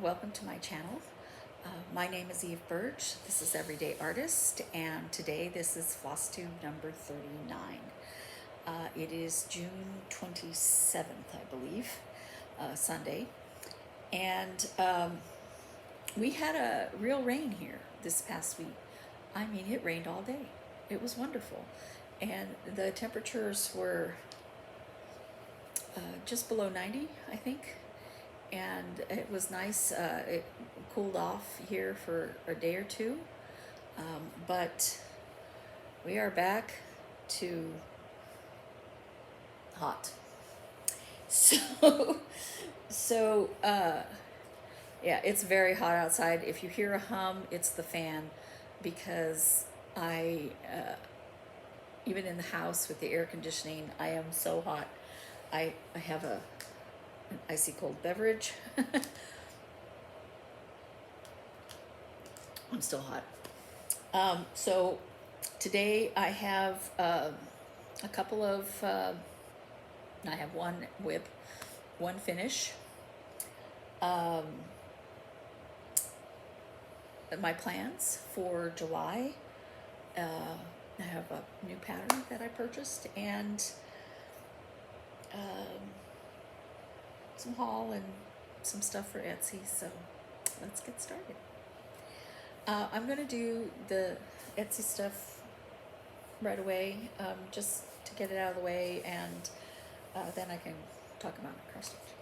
welcome to my channel. My name is Burge. This is Everyday Artist, and today this is Flosstube number 39. It is June 27th, I believe, Sunday, and we had a real rain here this past week. I mean, it rained all day. It was wonderful, and the temperatures were just below 90, I think. And it was nice. It cooled off here for a day or two, but we are back to hot. So yeah, it's very hot outside. If you hear a hum, it's the fan, because I even in the house with the air conditioning, I am so hot. I have an icy cold beverage. I'm still hot. So today I have a couple of, I have one WIP, one finish. My plans for July, I have a new pattern that I purchased, and some haul and some stuff for Etsy, so let's get started. I'm going to do the Etsy stuff right away, just to get it out of the way, and then I can talk about my cross stitch.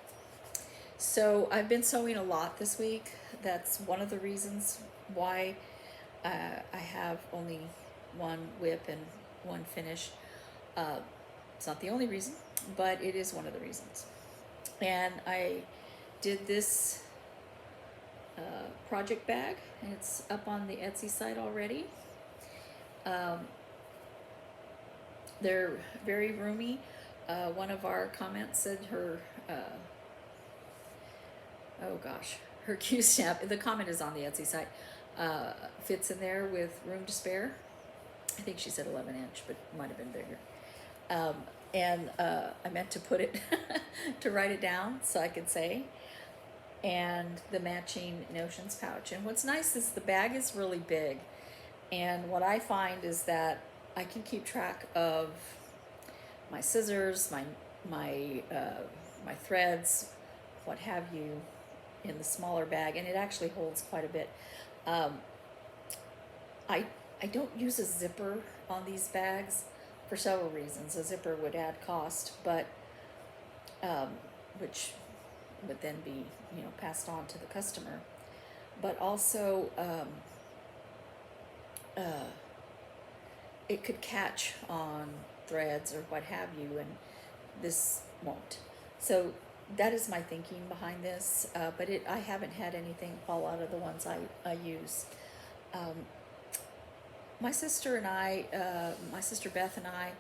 So I've been sewing a lot this week. That's one of the reasons why I have only one WIP and one finish. It's not the only reason, but it is one of the reasons. And I did this project bag, and it's up on the Etsy site already. They're very roomy. One of our comments said her, oh gosh, her Q-snap, the comment is on the Etsy site, fits in there with room to spare. I think she said 11-inch, but it might have been bigger. And I meant to put it, to write it down so I could say, and the matching notions pouch. And what's nice is the bag is really big, and what I find is that I can keep track of my scissors, my threads, what have you, in the smaller bag, and it actually holds quite a bit. I don't use a zipper on these bags for several reasons. A zipper would add cost, but which would then be, passed on to the customer. But also, it could catch on threads or what have you, and this won't. So that is my thinking behind this. But I haven't had anything fall out of the ones I use. My sister and I, my sister Beth and I,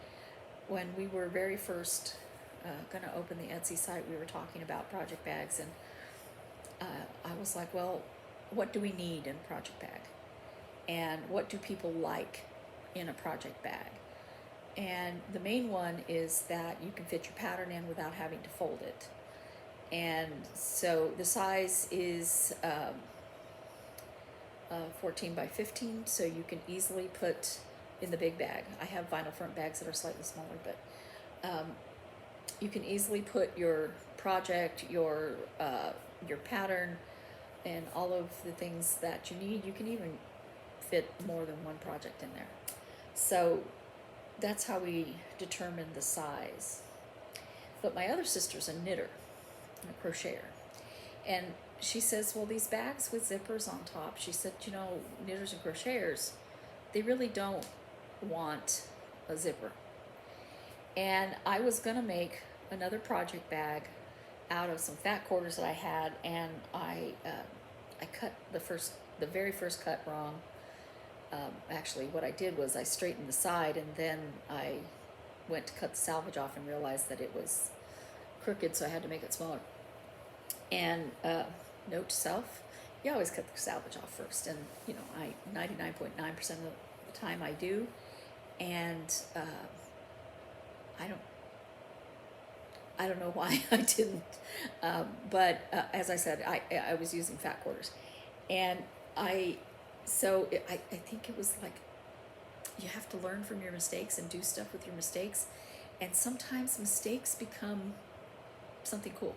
when we were very first going to open the Etsy site, we were talking about project bags, and I was like, well, what do we need in a project bag? And what do people like in a project bag? And the main one is that you can fit your pattern in without having to fold it. And so the size is 14 by 15, so you can easily put in the big bag. I have vinyl front bags that are slightly smaller, but you can easily put your project, your pattern, and all of the things that you need. You can even fit more than one project in there. So that's how we determine the size. But my other sister's a knitter, a crocheter, and she says, well, these bags with zippers on top, she said, knitters and crocheters, they really don't want a zipper. And I was going to make another project bag out of some fat quarters that I had, and I cut the very first cut wrong. Actually, what I did was I straightened the side, and then I went to cut the salvage off and realized that it was crooked, so I had to make it smaller. And note to self, you always cut the salvage off first, and 99.9% of the time I do. And I I don't know why I didn't, but as I said, I was using fat quarters, and I think it was like you have to learn from your mistakes and do stuff with your mistakes, and sometimes mistakes become something cool.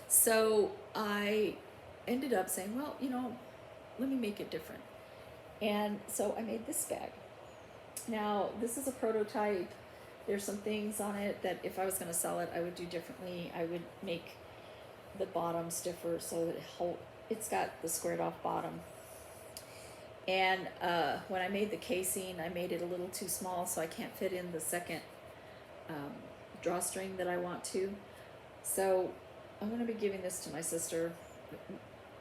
So I ended up saying, well, let me make it different, and so I made this bag. Now this is a prototype. There's some things on it that if I was going to sell it, I would do differently. I would make the bottom stiffer so that it's got the squared off bottom. And when I made the casing, I made it a little too small, so I can't fit in the second drawstring that I want to. So I'm going to be giving this to my sister,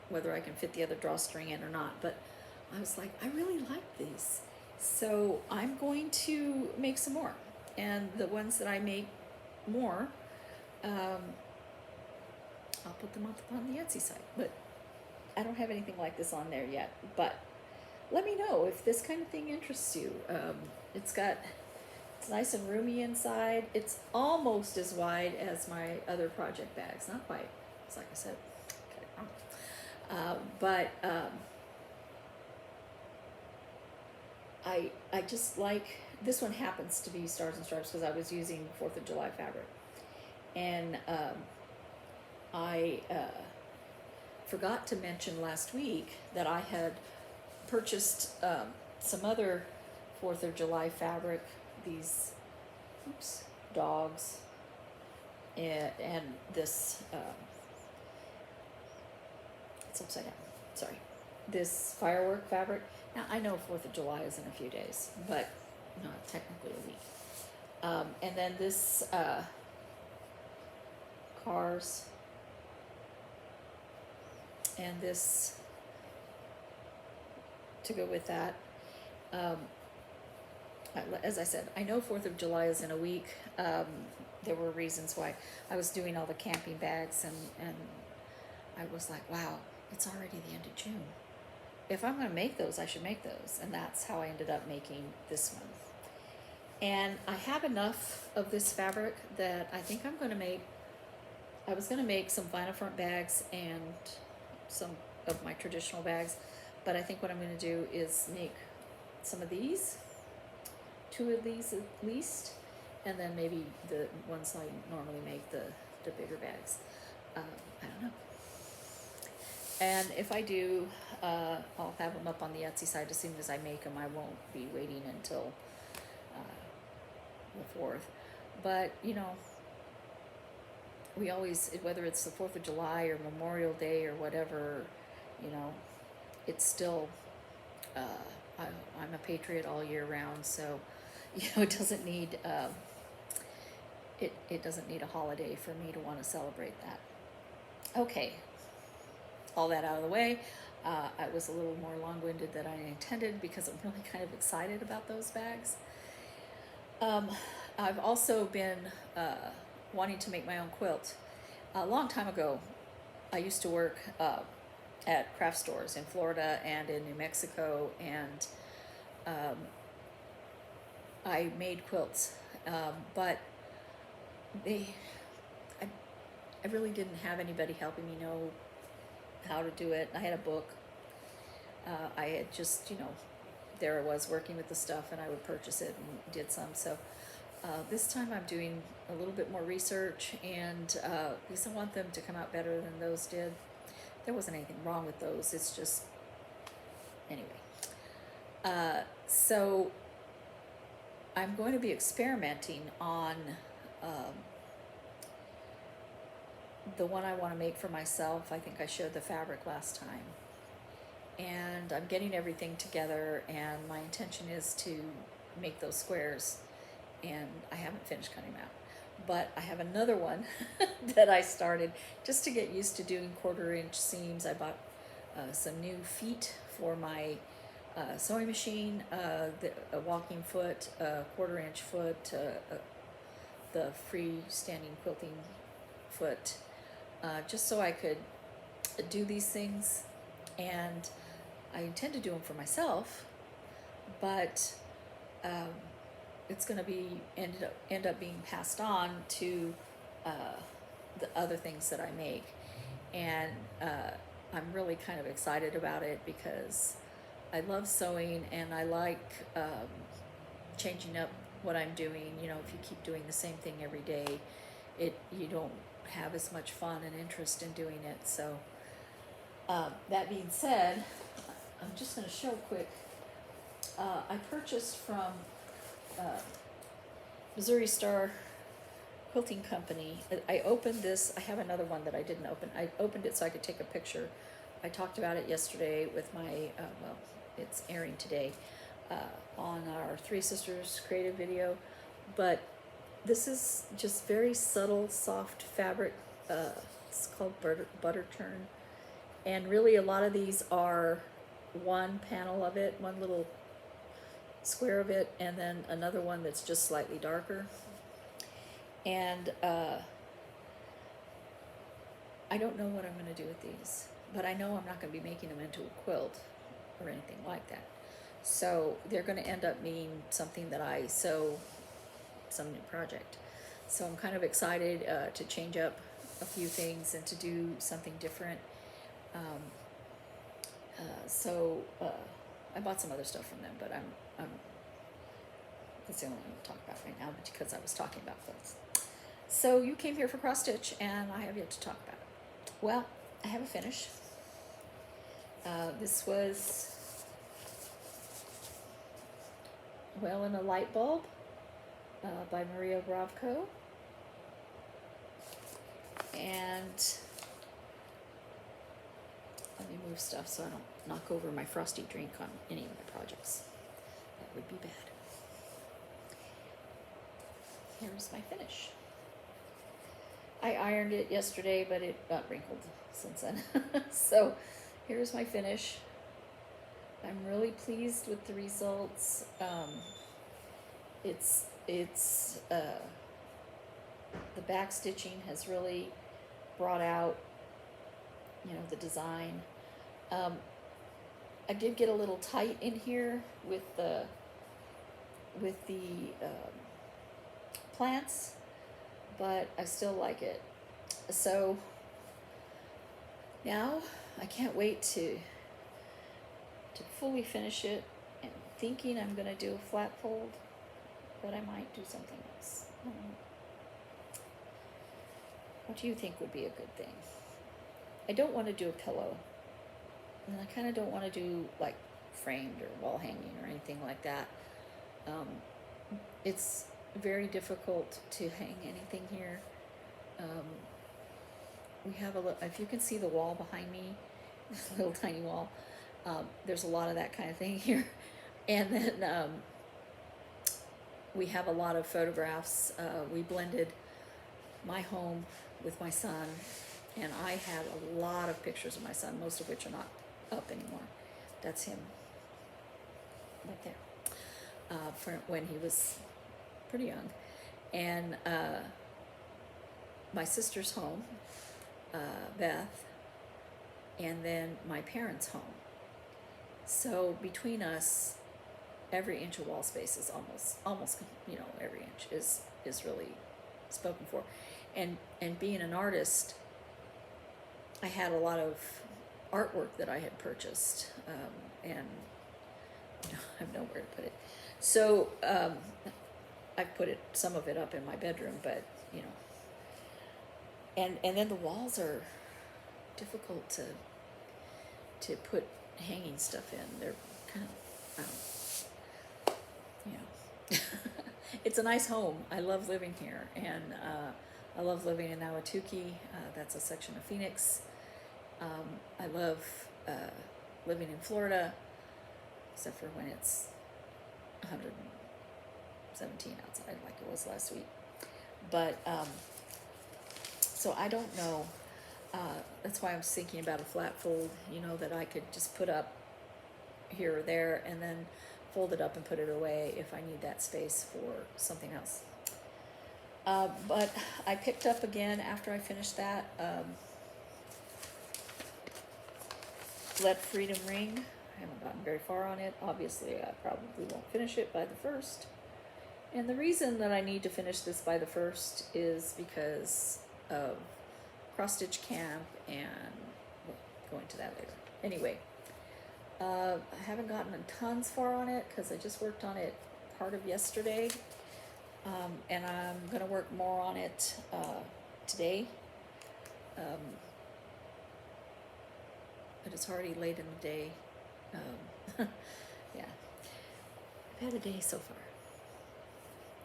whether I can fit the other drawstring in or not. But I was like, I really like these. So I'm going to make some more. And the ones that I make more, I'll put them up on the Etsy site. But I don't have anything like this on there yet. But let me know if this kind of thing interests you. It's nice and roomy inside. It's almost as wide as my other project bags. Not quite. It's like I said. I just like, this one happens to be Stars and Stripes because I was using 4th of July fabric. And I forgot to mention last week that I had purchased some other 4th of July fabric, these dogs, and this, it's upside down, sorry, this firework fabric. Now I know 4th of July is in a few days, but not technically a week. And then this cars, and this to go with that. As I said, I know 4th of July is in a week. There were reasons why I was doing all the camping bags, and I was like, wow, it's already the end of June. If I'm going to make those, I should make those. And that's how I ended up making this one. And I have enough of this fabric that I think I'm going to make, I was going to make some vinyl front bags and some of my traditional bags, but I think what I'm going to do is make some of these, 2 of these at least, and then maybe the ones I normally make, the bigger bags. I don't know. And if I do, I'll have them up on the Etsy site as soon as I make them. I won't be waiting until the 4th. But, we always, whether it's the 4th of July or Memorial Day or whatever, it's still, I'm a patriot all year round, so, it doesn't need, it doesn't need a holiday for me to want to celebrate that. Okay, all that out of the way. I was a little more long-winded than I intended because I'm really kind of excited about those bags. I've also been wanting to make my own quilt. A long time ago, I used to work at craft stores in Florida and in New Mexico, and I made quilts, but I really didn't have anybody helping me know how to do it. I had a book. I had just, there I was working with the stuff, and I would purchase it and did some. So this time I'm doing a little bit more research, and because I want them to come out better than those did. There wasn't anything wrong with those. It's just, anyway. So I'm going to be experimenting on the one I want to make for myself. I think I showed the fabric last time. And I'm getting everything together, and my intention is to make those squares, and I haven't finished cutting them out. But I have another one that I started just to get used to doing 1/4-inch seams. I bought some new feet for my sewing machine, a walking foot, a 1/4-inch foot, the freestanding quilting foot, just so I could do these things. And I intend to do them for myself, but it's going to be end up being passed on to the other things that I make. And I'm really kind of excited about it because I love sewing, and I like changing up what I'm doing. You know, if you keep doing the same thing every day, you don't have as much fun and interest in doing it. So that being said, I'm just going to show quick. I purchased from Missouri Star Quilting Company. I opened this. I have another one that I didn't open. I opened it so I could take a picture. I talked about it yesterday with my, well, it's airing today on our Three Sisters creative video. But this is just very subtle, soft fabric. It's called butter turn. And really a lot of these are one panel of it, one little square of it, and then another one that's just slightly darker. And I don't know what I'm going to do with these, but I know I'm not going to be making them into a quilt or anything like that. So they're going to end up being something that I sew, some new project. So I'm kind of excited to change up a few things and to do something different. I bought some other stuff from them, but I'm that's the only one I'll talk about right now, because I was talking about quilts. So you came here for cross stitch, and I have yet to talk about it. Well, I have a finish. This was Well in a Light Bulb by Maria Bravko. And let me move stuff so I don't knock over my frosty drink on any of my projects. That would be bad. Here's my finish. I ironed it yesterday, but it got wrinkled since then. So here's my finish. I'm really pleased with the results. The back stitching has really brought out, you know, the design. I did get a little tight in here with the plants, but I still like it. So now I can't wait to fully finish it, and thinking I'm gonna do a flat fold, but I might do something else. I don't know. What do you think would be a good thing? I don't want to do a pillow, and I kind of don't want to do like framed or wall hanging or anything like that. It's very difficult to hang anything here. We have a little, if you can see the wall behind me, this little tiny wall, there's a lot of that kind of thing here. And then we have a lot of photographs. We blended my home with my son, and I have a lot of pictures of my son, most of which are not up anymore. That's him right there, for when he was pretty young. And my sister's home, Beth, and then my parents' home. So between us, every inch of wall space is almost, you know, every inch is really spoken for. And being an artist, I had a lot of artwork that I had purchased, and I have nowhere to put it. So I put some of it up in my bedroom, but you know. And then the walls are difficult to put hanging stuff in. They're kind of, you know. It's a nice home. I love living here, and I love living in Ahwatukee. That's a section of Phoenix. I love living in Florida, except for when it's 117 outside like it was last week. But so I don't know. That's why I was thinking about a flat fold, you know, that I could just put up here or there and then fold it up and put it away if I need that space for something else. But I picked up again after I finished that, Let Freedom Ring. I haven't gotten very far on it. Obviously, I probably won't finish it by the 1st. And the reason that I need to finish this by the 1st is because of Crossstitchcamp, and we'll go into that later. Anyway, I haven't gotten tons far on it because I just worked on it part of yesterday, and I'm going to work more on it today. But it's already late in the day. Yeah, I've had a day so far.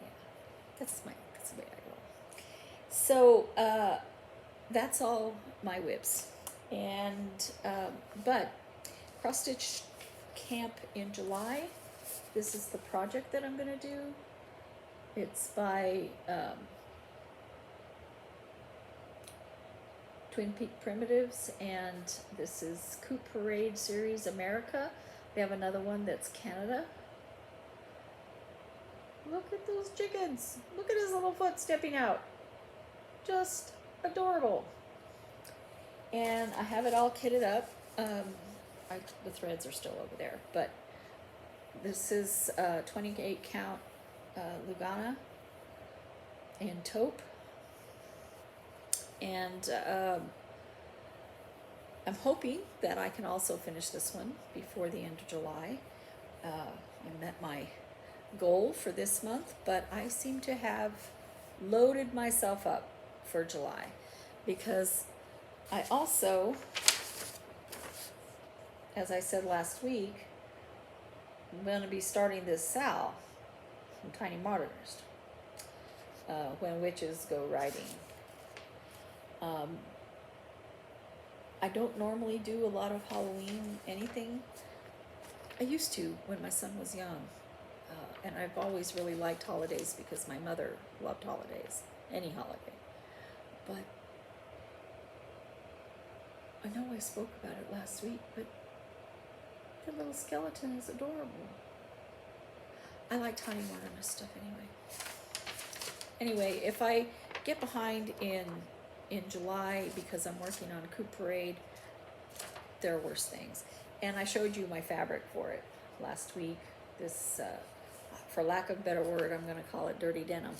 Yeah, that's the way I roll. So that's all my WIPs, and but cross stitch camp in July. This is the project that I'm gonna do. It's by Twinpeakprimitives, and this is Coop Parade Series America. They have another one that's Canada. Look at those chickens. Look at his little foot stepping out. Just adorable. And I have it all kitted up. The threads are still over there, but this is 28 count Lugana in taupe. And I'm hoping that I can also finish this one before the end of July. I met my goal for this month, but I seem to have loaded myself up for July, because I also, as I said last week, I'm going to be starting this Sal from Tinymodernist, When Witches Go Riding. I don't normally do a lot of Halloween anything. I used to when my son was young, and I've always really liked holidays because my mother loved holidays, any holiday. But I know I spoke about it last week, but the little skeleton is adorable. I like Tinymodernist stuff anyway. Anyway, if I get behind in July because I'm working on Coop Parade, there are worse things. And I showed you my fabric for it last week. This, for lack of a better word, I'm going to call it dirty denim.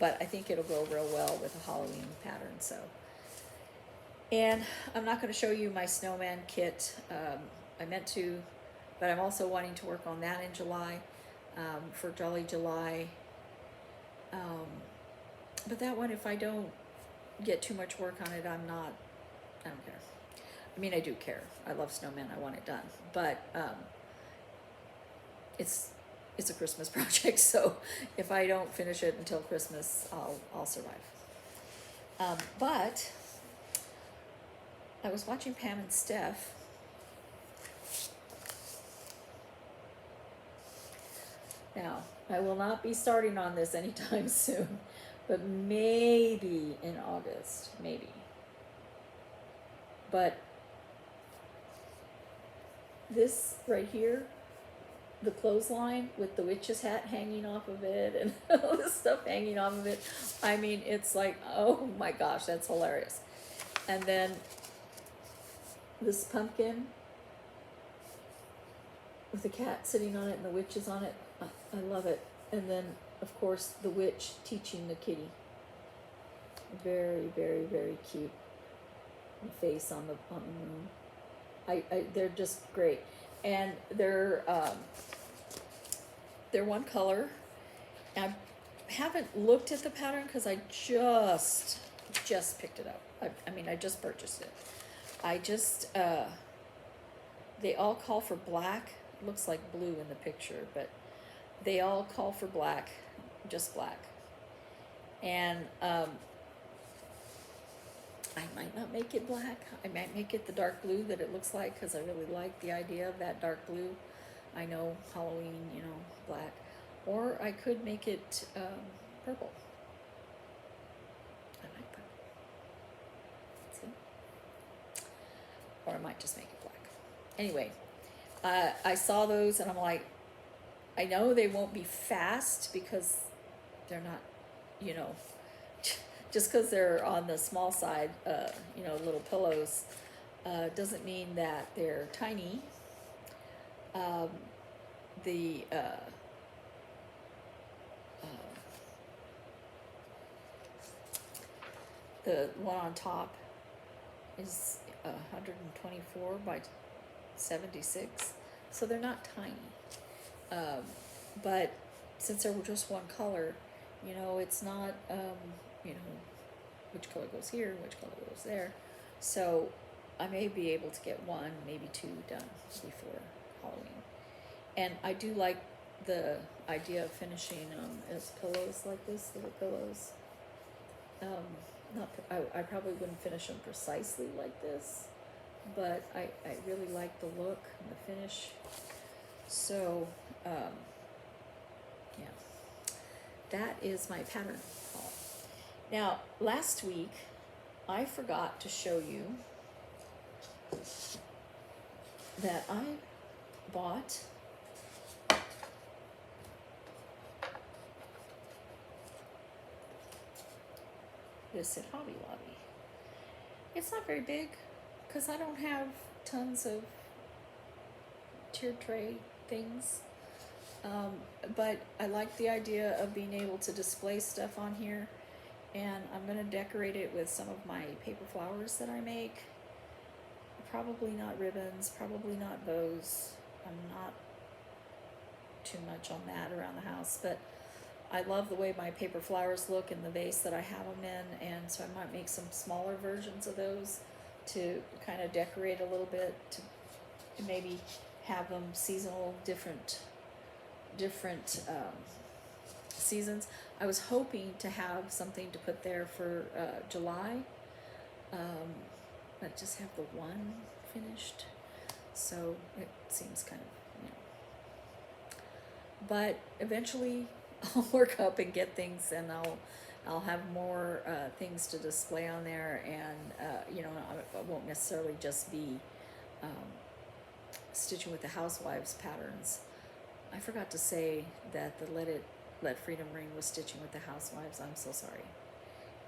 But I think it'll go real well with a Halloween pattern. So, and I'm not going to show you my Snowman kit. I meant to, but I'm also wanting to work on that in July, for Jolly July. But that one, if I don't get too much work on it, I don't care. I mean, I do care. I love Snowman. I want it done. But it's a Christmas project, so if I don't finish it until Christmas, I'll survive. But I was watching Pam and Steph. Now, I will not be starting on this anytime soon, but maybe in August, maybe. But this right here, the clothesline with the witch's hat hanging off of it and all this stuff hanging off of it, I mean, it's like, oh my gosh, that's hilarious. And then this pumpkin with the cat sitting on it and the witch is on it, I love it. And then, of course, the witch teaching the kitty. Very, very, very cute. The face on the moon. They're just great, and they're one color. I haven't looked at the pattern because I just picked it up. I mean, I just purchased it. They all call for black. It looks like blue in the picture, but they all call for black, just black. And I might not make it black. I might make it the dark blue that it looks like, because I really like the idea of that dark blue. I know Halloween, black. Or I could make it purple. I like purple. See? Or I might just make it black. Anyway, I saw those and I'm like, I know they won't be fast because they're not, just because they're on the small side, little pillows, doesn't mean that they're tiny. The one on top is 124 by 76, so they're not tiny. But since they're just one color, you know, it's not, you know, which color goes here, which color goes there. So I may be able to get one, maybe two done before Halloween. And I do like the idea of finishing as pillows like this, little pillows. I probably wouldn't finish them precisely like this, but I really like the look and the finish. So, yeah, that is my pattern haul. Now, last week, I forgot to show you that I bought this at Hobby Lobby. It's not very big because I don't have tons of tiered tray things, but I like the idea of being able to display stuff on here, and I'm going to decorate it with some of my paper flowers that I make. Probably not ribbons, probably not bows. I'm not too much on that around the house, but I love the way my paper flowers look in the vase that I have them in, and so I might make some smaller versions of those to kind of decorate a little bit, to maybe have them seasonal, different seasons. I was hoping to have something to put there for July, but just have the one finished, so it seems kind of, you know. But eventually I'll work up and get things, and I'll have more things to display on there, and you know, I won't necessarily just be stitching with the Housewives patterns. I forgot to say that the Let Freedom Ring was stitching with the Housewives. I'm so sorry.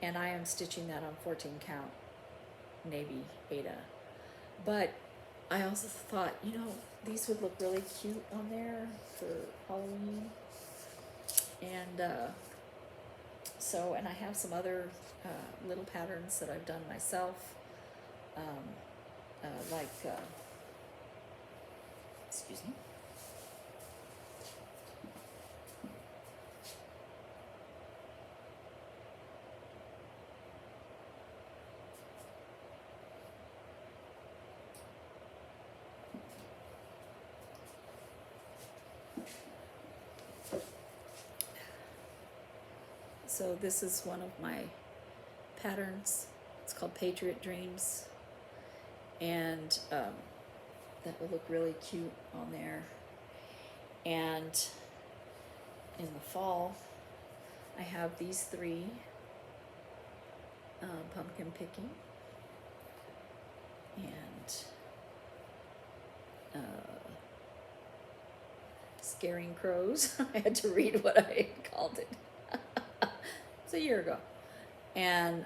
And I am stitching that on 14 count Navy Ada. But I also thought, you know, these would look really cute on there for Halloween. And so, and I have some other little patterns that I've done myself, like, excuse me. So this is one of my patterns. It's called Patriot Dreams, and that will look really cute on there. And in the fall, I have these three, pumpkin picking, and scaring crows. I had to read what I called it. A year ago. And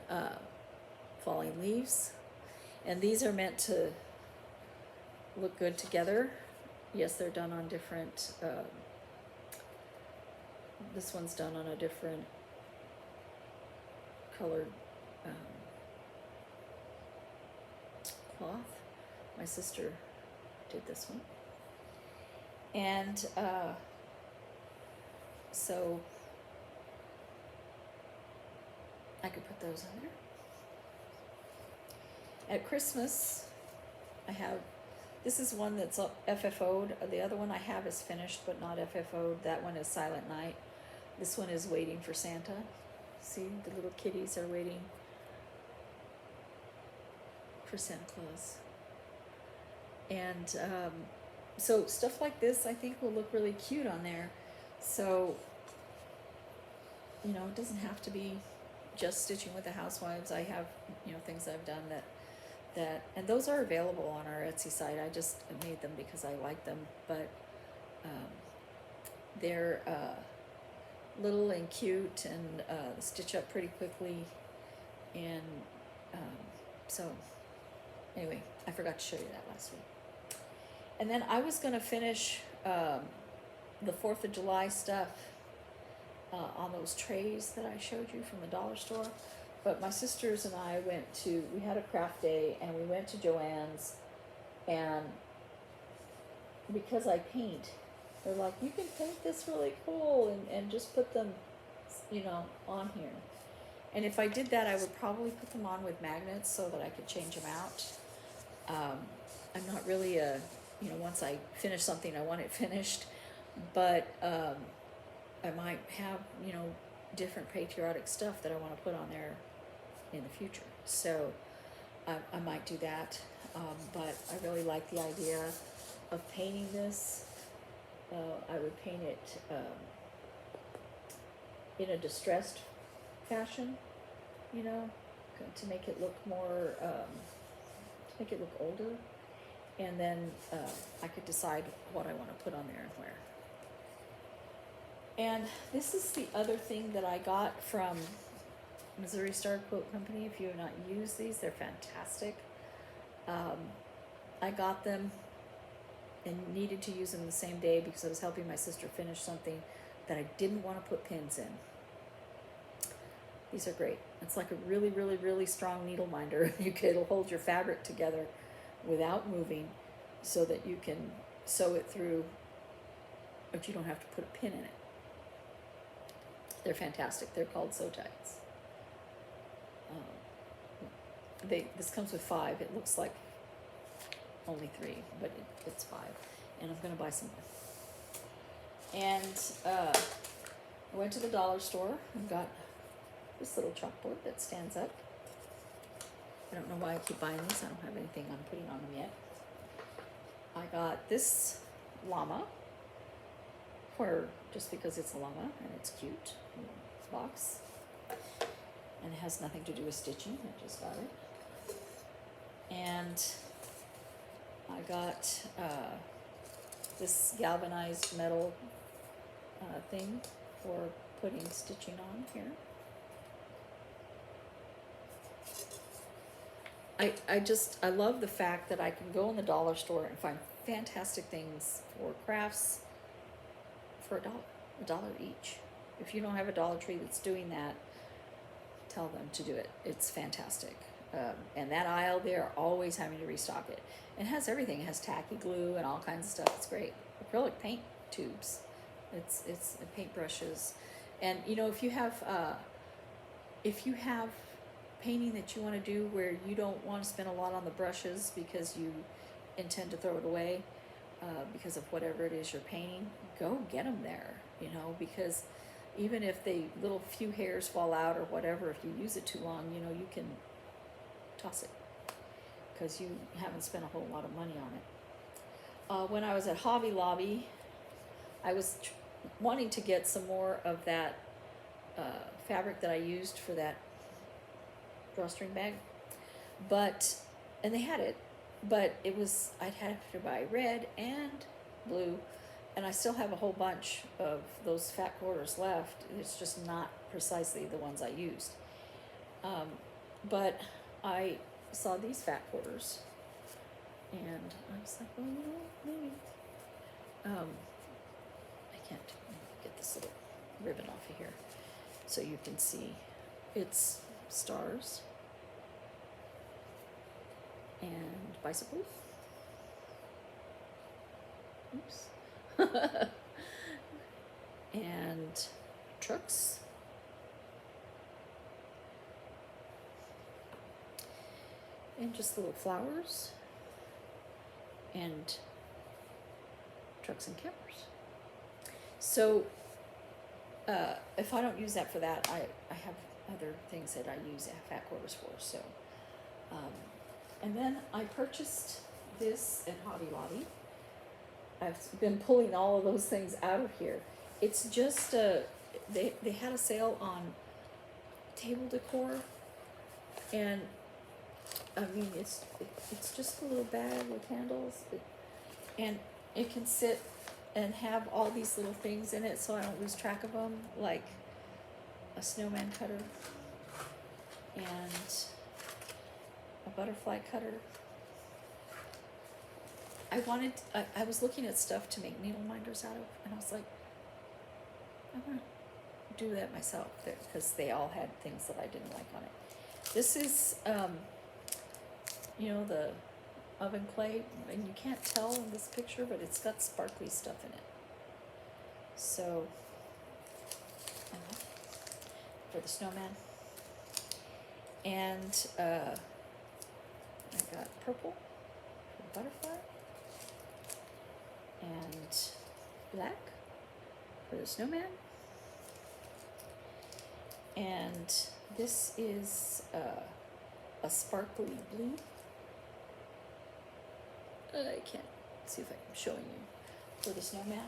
falling leaves, and these are meant to look good together. Yes, they're done on different, this one's done on a different colored cloth. My sister did this one, and so I could put those on there. At Christmas, I have, this is one that's FFO'd. The other one I have is finished but not FFO'd. That one is Silent Night. This one is Waiting for Santa. See, the little kitties are waiting for Santa Claus. And so stuff like this I think will look really cute on there. So, you know, it doesn't have to be just stitching with the Housewives. I have, you know, things I've done that, and those are available on our Etsy site. I just made them because I like them, but they're little and cute, and stitch up pretty quickly, and so anyway, I forgot to show you that last week. And then I was going to finish the 4th of July stuff on those trays that I showed you from the dollar store, but my sisters and I we had a craft day, and we went to Joann's, and because I paint, they're like, you can paint this really cool, and just put them, on here. And if I did that, I would probably put them on with magnets so that I could change them out. I'm not really once I finish something, I want it finished, but I might have, different patriotic stuff that I want to put on there in the future. So I might do that, but I really like the idea of painting this. I would paint it in a distressed fashion, to make it look more, to make it look older. And then I could decide what I want to put on there and where. And this is the other thing that I got from Missouri Star Quilt Company. If you have not used these, they're fantastic. I got them and needed to use them the same day because I was helping my sister finish something that I didn't want to put pins in. These are great. It's like a really, really, really strong needle minder. It'll hold your fabric together without moving so that you can sew it through, but you don't have to put a pin in it. They're fantastic. They're called Sew Tights. This comes with 5. It looks like only 3, but it's 5. And I'm going to buy some more. And I went to the dollar store and got this little chalkboard that stands up. I don't know why I keep buying these. I don't have anything I'm putting on them yet. I got this llama just because it's a llama and it's cute. Box. And it has nothing to do with stitching. I just got it. And I got this galvanized metal thing for putting stitching on here. I love the fact that I can go in the dollar store and find fantastic things for crafts for $1 each. If you don't have a Dollar Tree that's doing that, tell them to do it. It's fantastic. And that aisle, they're always having to restock it. It has everything. It has tacky glue and all kinds of stuff. It's great. Acrylic paint tubes. It's paintbrushes. And if you have painting that you want to do where you don't want to spend a lot on the brushes because you intend to throw it away because of whatever it is you're painting, go get them there, because even if the little few hairs fall out or whatever, if you use it too long, you can toss it because you haven't spent a whole lot of money on it. When I was at Hobby Lobby, I was wanting to get some more of that fabric that I used for that drawstring bag, and they had it, but I'd have to buy red and blue, and I still have a whole bunch of those fat quarters left. It's just not precisely the ones I used. But I saw these fat quarters, and I was like, well, maybe. I can't get this little ribbon off of here so you can see. It's stars and bicycles. Oops. And trucks. And just little flowers. And trucks and campers. So if I don't use that for that, I have other things that I use fat quarters for. So and then I purchased this at Hobby Lobby. I've been pulling all of those things out of here. It's just they had a sale on table decor, and I mean it's just a little bag with handles, and it can sit and have all these little things in it so I don't lose track of them, like a snowman cutter and a butterfly cutter. I was looking at stuff to make needle minders out of, and I was like, I want to do that myself because they all had things that I didn't like on it. This is, you know, the oven clay, and you can't tell in this picture, but it's got sparkly stuff in it. So, for the snowman. And I got purple for the butterfly, and black for the snowman. And this is a sparkly blue. I can't see if I'm showing you for the snowman.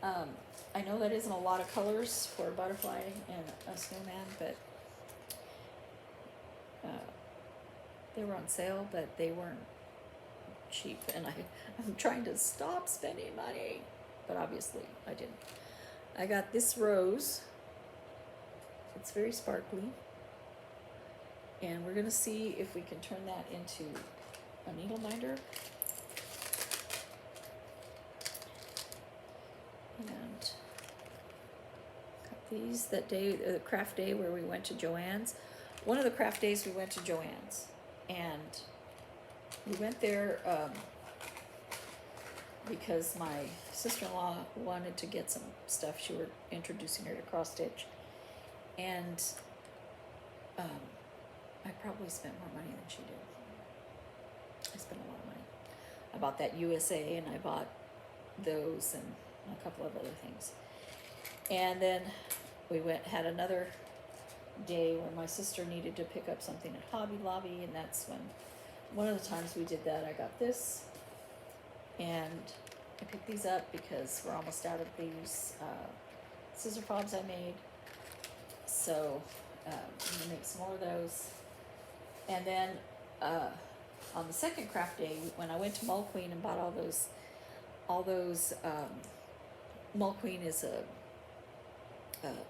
I know that isn't a lot of colors for a butterfly and a snowman, but they were on sale, but they weren't cheap, and I'm trying to stop spending money, but obviously I didn't. I got this rose. It's very sparkly, and we're gonna see if we can turn that into a needle minder. And got these that day, the craft day where we went to Joann's. One of the craft days we went to Joann's, and we went there because my sister-in-law wanted to get some stuff. She were introducing her to Crossstitch, and I probably spent more money than she did. I spent a lot of money. I bought that USA, and I bought those and a couple of other things. And then we had another day where my sister needed to pick up something at Hobby Lobby, and that's when one of the times we did that. I got this, and I picked these up because we're almost out of these scissor fobs I made. So I'm gonna make some more of those. And then on the second craft day, when I went to Mall Queen and bought all those Mall Queen is a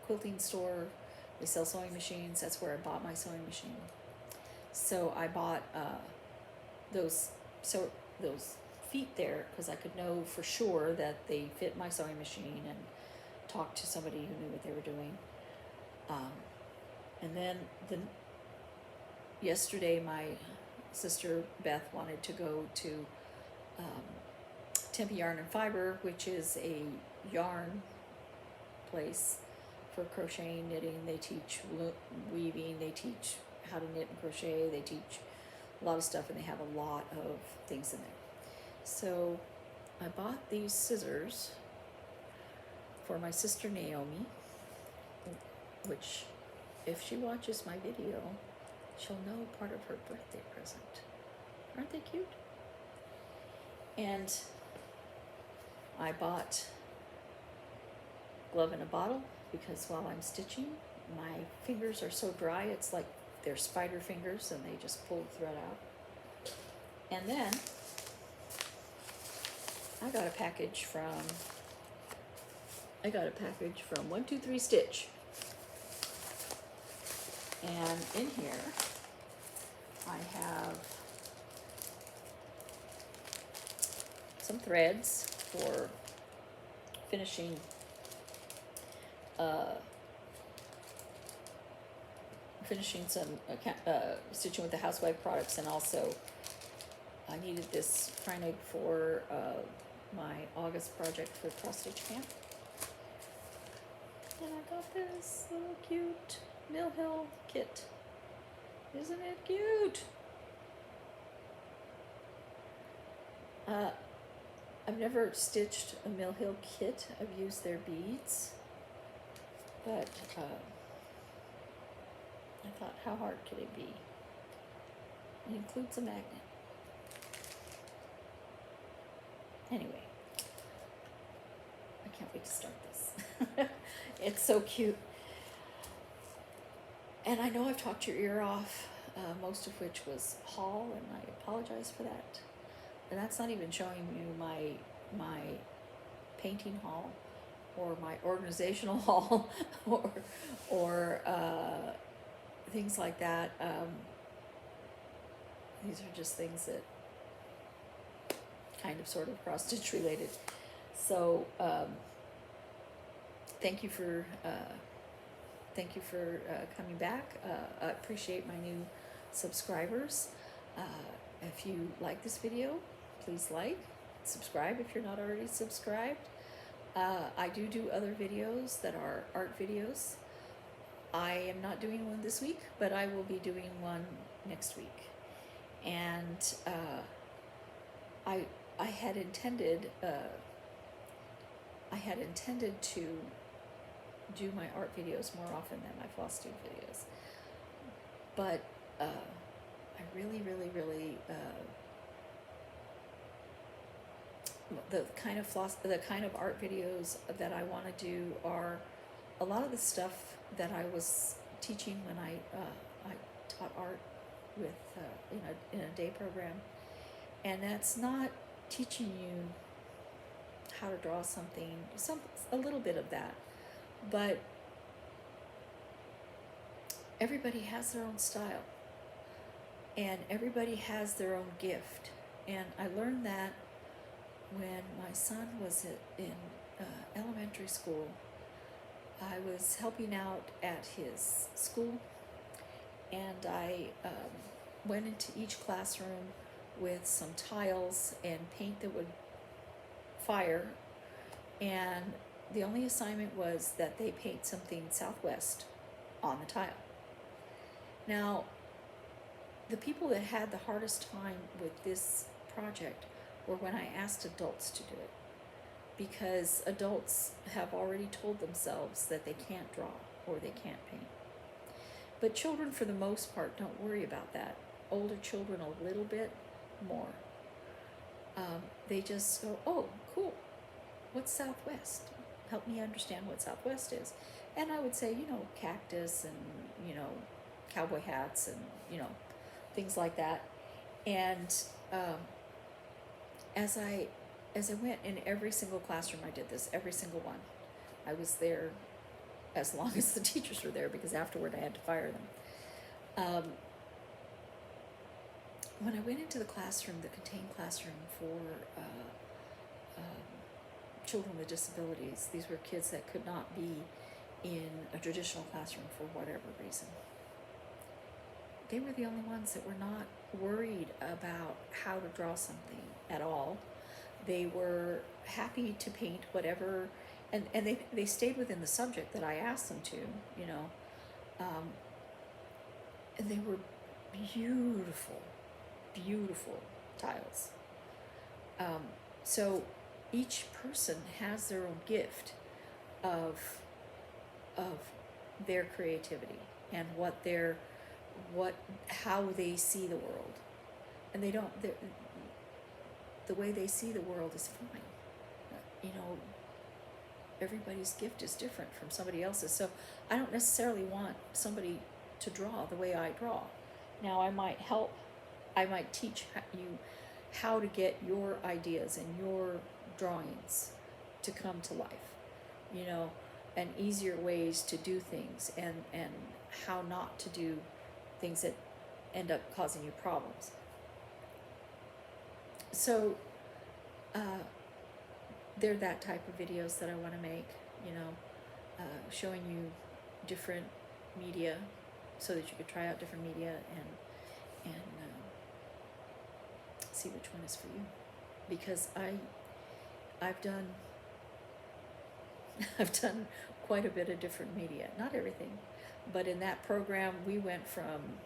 quilting store. They sell sewing machines. That's where I bought my sewing machine. So I bought those feet there because I could know for sure that they fit my sewing machine, and talk to somebody who knew what they were doing. And then yesterday, my sister Beth wanted to go to Tempe Yarn and Fiber, which is a yarn place for crocheting, knitting. They teach weaving, they teach how to knit and crochet, they teach a lot of stuff, and they have a lot of things in there. So I bought these scissors for my sister Naomi, which, if she watches my video, she'll know part of her birthday present. Aren't they cute? And I bought glove in a bottle because while I'm stitching, my fingers are so dry, it's like they're spider fingers, and they just pull the thread out. And then I got a package from 1, 2, 3 Stitch. And in here, I have some threads for finishing some stitching with the Housewives products, and also I needed this Kreinig for my August project for Crossstitchcamp. And I got this little cute Mill Hill kit. Isn't it cute? I've never stitched a Mill Hill kit. I've used their beads, but I thought, how hard could it be? It includes a magnet. Anyway, I can't wait to start this. It's so cute. And I know I've talked your ear off, most of which was haul, and I apologize for that. And that's not even showing you my painting haul, or my organizational haul, or things like that. These are just things that kind of sort of cross-stitch related. So thank you for thank you for coming back. I appreciate my new subscribers. If you like this video, please like, subscribe if you're not already subscribed. I do other videos that are art videos. I am not doing one this week, but I will be doing one next week. And I had intended to do my art videos more often than my Flosstube videos, but I really the kind of art videos that I want to do are a lot of the stuff that I was teaching when I taught art with in a day program, and that's not teaching you how to draw something, a little bit of that, but everybody has their own style and everybody has their own gift. And I learned that when my son was in elementary school. I was helping out at his school, and I went into each classroom with some tiles and paint that would fire, and the only assignment was that they paint something southwest on the tile. Now, the people that had the hardest time with this project were when I asked adults to do it, because adults have already told themselves that they can't draw or they can't paint. But children, for the most part, don't worry about that. Older children a little bit more. They just go, oh, cool, what's southwest? Help me understand what southwest is. And I would say, cactus and, cowboy hats and, things like that. And as I went in every single classroom, I did this, every single one. I was there as long as the teachers were there, because afterward I had to fire them. When I went into the classroom, the contained classroom for children with disabilities, these were kids that could not be in a traditional classroom for whatever reason. They were the only ones that were not worried about how to draw something at all. They were happy to paint whatever, and they stayed within the subject that I asked them to, and they were beautiful tiles. So each person has their own gift of their creativity and how they see the world, and the way they see the world is fine. Everybody's gift is different from somebody else's, so I don't necessarily want somebody to draw the way I draw. Now, I might teach you how to get your ideas and your drawings to come to life, and easier ways to do things, and how not to do things that end up causing you problems. So they're that type of videos that I want to make, showing you different media so that you could try out different media and see which one is for you. Because I've done quite a bit of different media, not everything, but in that program we went from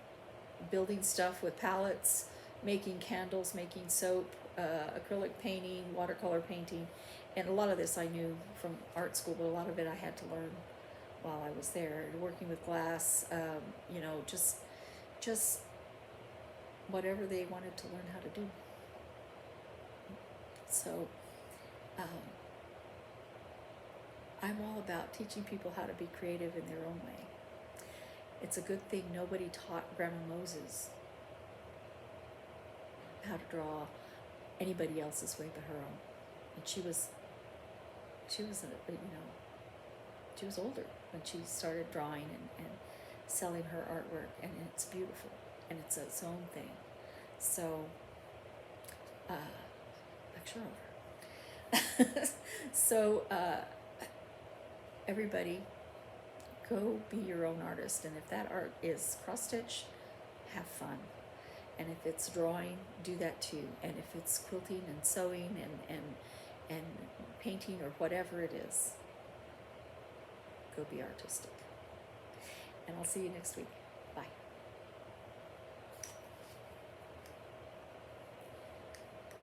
building stuff with palettes, making candles, making soap, acrylic painting, watercolor painting, and a lot of this I knew from art school, but a lot of it I had to learn while I was there, working with glass, just whatever they wanted to learn how to do. So I'm all about teaching people how to be creative in their own way. It's a good thing nobody taught Grandma Moses how to draw anybody else's way but her own. And she was older when she started drawing and selling her artwork, and it's beautiful, and it's its own thing. So, lecture over. So, everybody, Go be your own artist. And if that art is cross stitch, have fun. And if it's drawing, do that too. And if it's quilting and sewing and painting or whatever it is, go be artistic. And I'll see you next week.